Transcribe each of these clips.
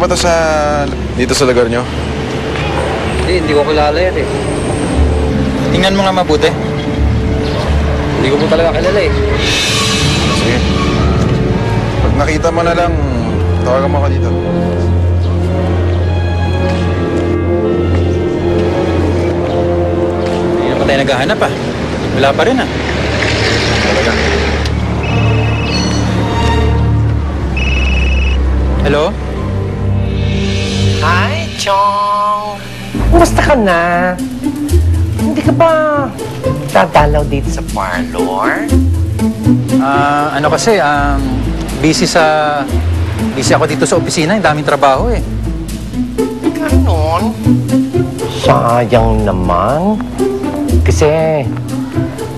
ba to dito sa lugar nyo? Hindi ko kilala yan eh. Tingnan mo nga mabuti. Hindi ko po talaga kilala eh. Sige. Pag nakita mo na lang, tawagan mo ako dito. Hindi na pa tayo naghahanap ah. Wala pa rin ah. Talaga. Hello? Hi, Chong! Kumusta ka na? Hindi ka ba dadalaw dito sa parlor? Ano kasi, busy ako dito sa opisina. Ang daming trabaho eh. Ganon? Sayang naman. Kasi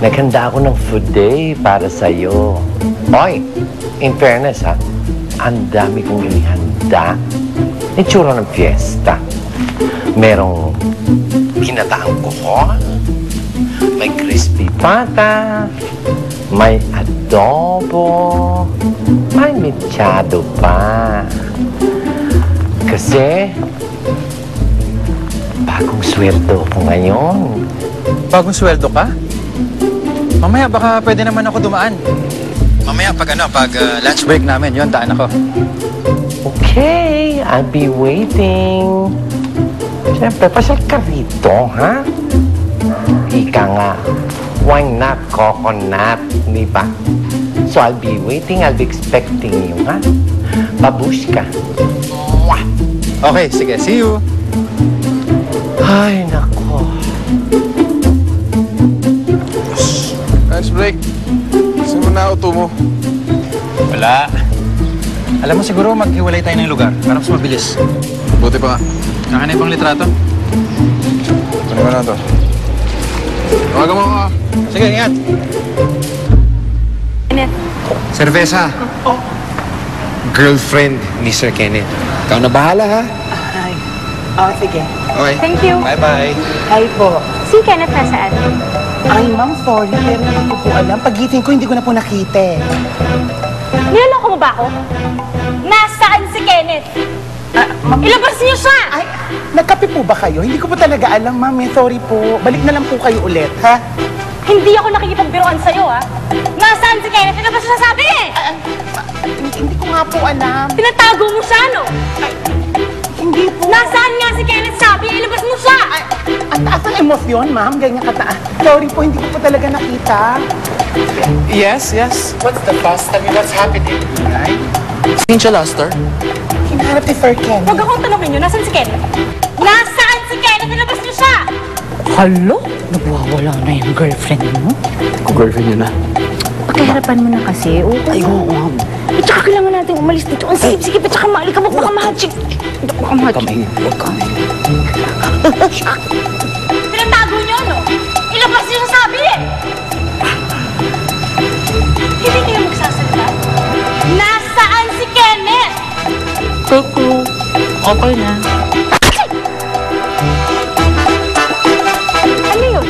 naghanda ako ng food day para sa'yo. Oy, in fairness ha, ang dami kong inihanda. Itsura ng fiesta. Merong ginataang kuhol, may crispy pata, may adobo, may mechado pa. Kasi bagong sweldo ko ngayon. Bagong sweldo ka? Mamaya baka pwede naman ako dumaan. Mamaya pag lunch break namin, yun, daan ako. Okay, I'll be waiting. Siyempre, pasyal ka rito, ha? Ika nga, why not coconut, di ba? So I'll be waiting, I'll be expecting you, ha? Babushka. Mwah! Okay, sige, see you. Ay, nako. Lunch break. Saan mo na auto mo? Wala. Alam mo siguro maghiwalay tayo ng lugar para mas mabilis. Buti pa nga. Naka na ibang litrato? Ano ba na to? Tawagan mo ako. Sige, ingat. Kenneth. Cerveza. Girlfriend ni Sir Kenneth. Ikaw na bahala, ha? Ay. Oh, sige. Okay. Thank you. Bye-bye. Hi po. Si Kenneth nasaan? Ay, ma'am, sorry. Pero hindi ko po alam. Pagiting ko, hindi ko na po nakita eh. Niloloko mo ba ako? Nasaan si Kenneth? Ilabas niyo siya! Ay, nagkape po ba kayo? Hindi ko po talaga alam, ma'am. Sorry po. Balik na lang po kayo ulit, ha? Hindi ako nakikipagbiruan sa'yo, ha? Nasaan si Kenneth? Ilabas siya sabi eh! Hindi ko nga po alam. Tinatago mo siya, no? Hindi po. Nasaan nga si Kenneth sabi? Ilabas mo siya! Ay, ang taas ng emosyon, ma'am. Ganyan kataas. Sorry po, hindi ko po talaga nakita. Yes, yes. What's the fuss? Tell me what's happening. Right? Seen siya, Luster? Hinahanap ni Sir Ken. Huwag akong tanongin niyo, nasaan si Kenneth? Nasaan si Kenneth? Ilabas niyo siya! Hala? Nagwawala na yung girlfriend mo? Girlfriend niyo na. Pakiharapan mo na kasi. Ay, oo, ma'am. At saka kailangan natin umalis dito. Ang sige, at saka maali ka, baka mahachik. Baka mahachik. Huwag ka. Tinatago niyo, no? Ilabas niyo siya sabi eh! Hindi kayo magsasalita? Nasaan si Kenneth? Kuku. Okay na. Ano yun?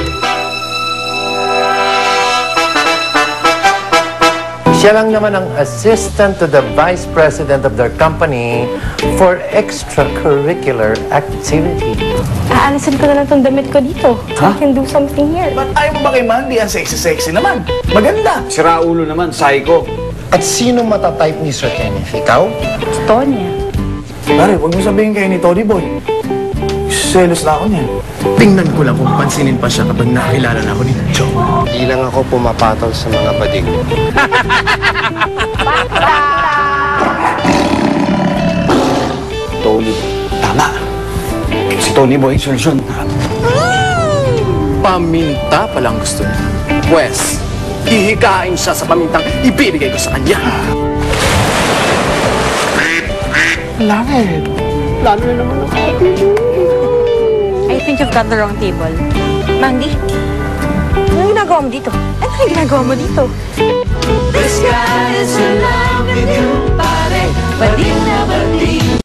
Siya lang naman ang assistant to the vice president of their company for extracurricular activity. Aalisin ko na lang tong damit ko dito. So I can do something here. Ba't ayaw mo ba kay Mandy? Ang sexy-sexy naman. Maganda. Sira ulo naman, psycho. At sino matatype ni Sir Kenneth? Ikaw? Gusto niya. Pare, huwag mo sabihin kayo ni Tony Boy. Selos na ako niyan. Tingnan ko lang kung pansinin pa siya kapag nakilala na ako ni Joe. Hindi lang ako pumapatol sa mga bading. Tony. Tama. Si Tony Boy, solusyon. Paminta palang gusto niya. Pwes, hihikain siya sa pamintang ibibigay ko sa kanya. Bakit? Lalo na naman ako. I think you've got the wrong table. Mandy? Anong ginagawa mo dito? Anong ginagawa mo dito? This guy is in love with you, pare, but he never leaves.